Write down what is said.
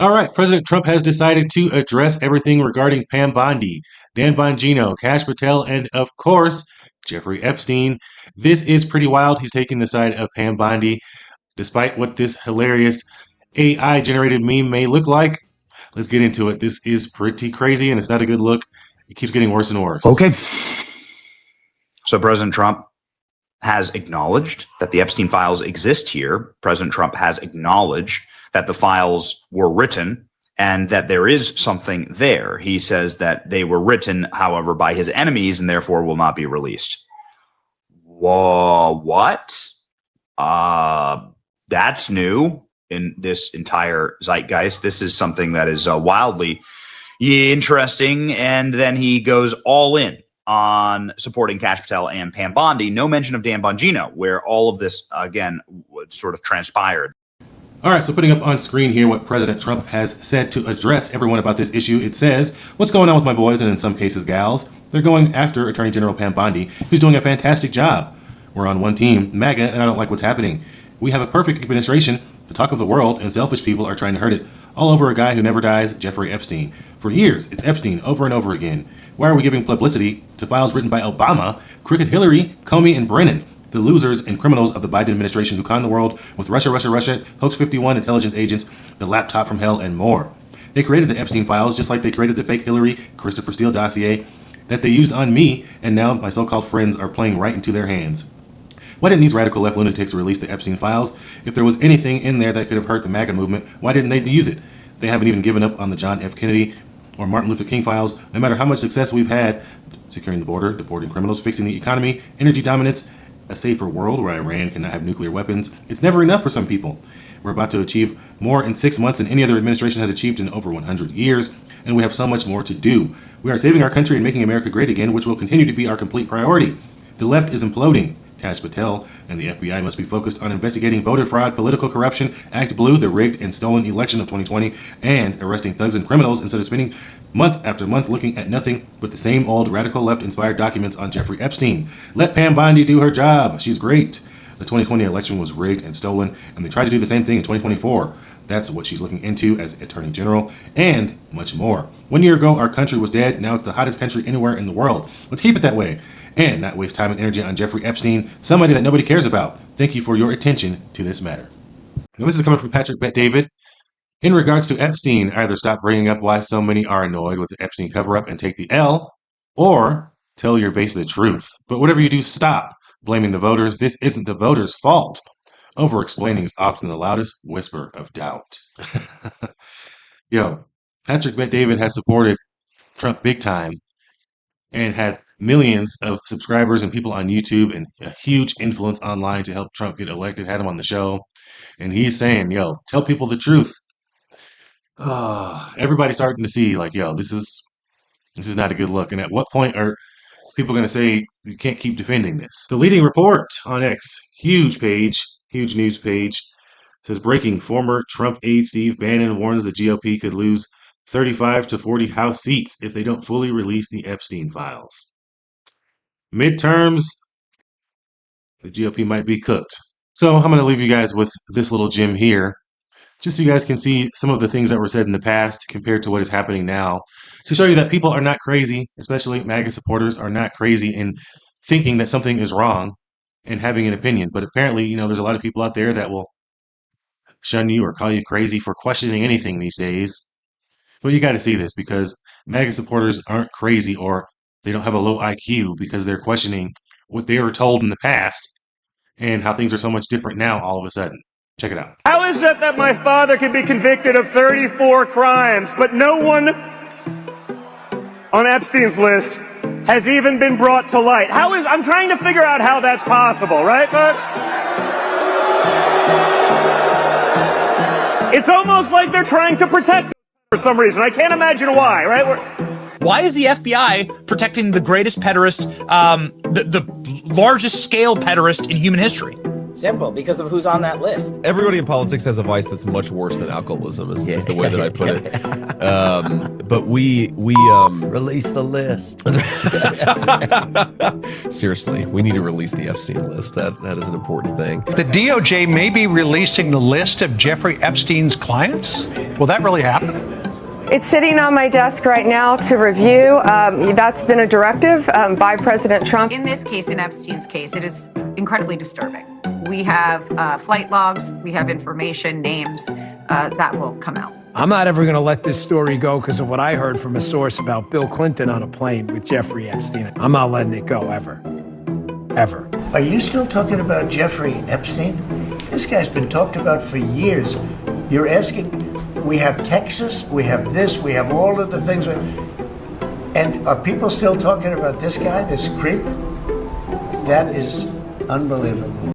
All right, President Trump has decided to address everything regarding Pam Bondi, Dan Bongino, Kash Patel, and of course, Jeffrey Epstein. This is pretty wild. He's taking the side of Pam Bondi, despite what this hilarious AI generated meme may look like. Let's get into it. This is pretty crazy and it's not a good look. It keeps getting worse and worse. Okay. So President Trump has acknowledged that the Epstein files exist here. President Trump has acknowledged that the files were written and that there is something there. He says that they were written, however, by his enemies and therefore will not be released. Whoa, what? That's new in this entire zeitgeist. This is something that is wildly interesting. And then he goes all in on supporting Kash Patel and Pam Bondi. No mention of Dan Bongino, where all of this, again, sort of transpired. All right, so putting up on screen here what President Trump has said to address everyone about this issue. It says, what's going on with my boys, and in some cases gals? They're going after Attorney General Pam Bondi, who's doing a fantastic job. We're on one team, MAGA, and I don't like what's happening. We have a perfect administration, the talk of the world, and selfish people are trying to hurt it, all over a guy who never dies, Jeffrey Epstein. For years, it's Epstein over and over again. Why are we giving publicity to files written by Obama, crooked Hilary, Comey, and Brennan, the losers and criminals of the Biden administration who conned the world with Russia, Hoax 51 intelligence agents, the laptop from hell, and more? They created the Epstein files just like they created the fake Hillary, Christopher Steele dossier that they used on me, and now my so-called friends are playing right into their hands. Why didn't these radical left lunatics release the Epstein files? If there was anything in there that could have hurt the MAGA movement, why didn't they use it? They haven't even given up on the John F. Kennedy or Martin Luther King files, no matter how much success we've had securing the border, deporting criminals, fixing the economy, energy dominance, a safer world where Iran cannot have nuclear weapons. It's never enough for some people. We're about to achieve more in 6 months than any other administration has achieved in over 100 years, and we have so much more to do. We are saving our country and making America great again, which will continue to be our complete priority. The left is imploding. Kash Patel and the FBI must be focused on investigating voter fraud, political corruption, Act Blue, the rigged and stolen election of 2020, and arresting thugs and criminals instead of spending month after month looking at nothing but the same old radical left-inspired documents on Jeffrey Epstein. Let Pam Bondi do her job. She's great. The 2020 election was rigged and stolen, and they tried to do the same thing in 2024. That's what she's looking into as Attorney General, and much more. 1 year ago, our country was dead. Now it's the hottest country anywhere in the world. Let's keep it that way, and not waste time and energy on Jeffrey Epstein, somebody that nobody cares about. Thank you for your attention to this matter. Now, this is coming from Patrick Bet-David. In regards to Epstein, either stop bringing up why so many are annoyed with the Epstein cover-up and take the L, or tell your base the truth. But whatever you do, stop blaming the voters. This isn't the voters' fault. Over-explaining is often the loudest whisper of doubt. Yo, Patrick Bet-David has supported Trump big time and had millions of subscribers and people on YouTube and a huge influence online to help Trump get elected, had him on the show. And he's saying, yo, tell people the truth. Everybody's starting to see like, yo, this is not a good look. And at what point are people going to say you can't keep defending this? The leading report on X, huge news page, says breaking: former Trump aide Steve Bannon warns the GOP could lose 35 to 40 House seats if they don't fully release the Epstein files. Midterms, the GOP might be cooked. So I'm going to leave you guys with this little gem here, just so you guys can see some of the things that were said in the past compared to what is happening now, to show you that people are not crazy, especially MAGA supporters are not crazy in thinking that something is wrong and having an opinion. But apparently, there's a lot of people out there that will shun you or call you crazy for questioning anything these days. But you got to see this, because MAGA supporters aren't crazy or they don't have a low IQ because they're questioning what they were told in the past and how things are so much different now all of a sudden. Check it out. How is it that my father can be convicted of 34 crimes, but no one on Epstein's list has even been brought to light? I'm trying to figure out how that's possible, right, folks? It's almost like they're trying to protect for some reason. I can't imagine why, right? Why is the FBI protecting the greatest pederast, the largest scale pederast in human history? Simple, because of who's on that list. Everybody in politics has a vice that's much worse than alcoholism, is the way that I put it. But we release the list. Seriously, we need to release the Epstein list. That is an important thing. The DOJ may be releasing the list of Jeffrey Epstein's clients. Will that really happen? It's sitting on my desk right now to review. That's been a directive by President Trump. In this case, in Epstein's case, it is incredibly disturbing. We have flight logs, we have information, names that will come out. I'm not ever going to let this story go because of what I heard from a source about Bill Clinton on a plane with Jeffrey Epstein. I'm not letting it go, ever. Ever. Are you still talking about Jeffrey Epstein? This guy's been talked about for years. You're asking, we have Texas, we have this, we have all of the things. And are people still talking about this guy, this creep? That is unbelievable.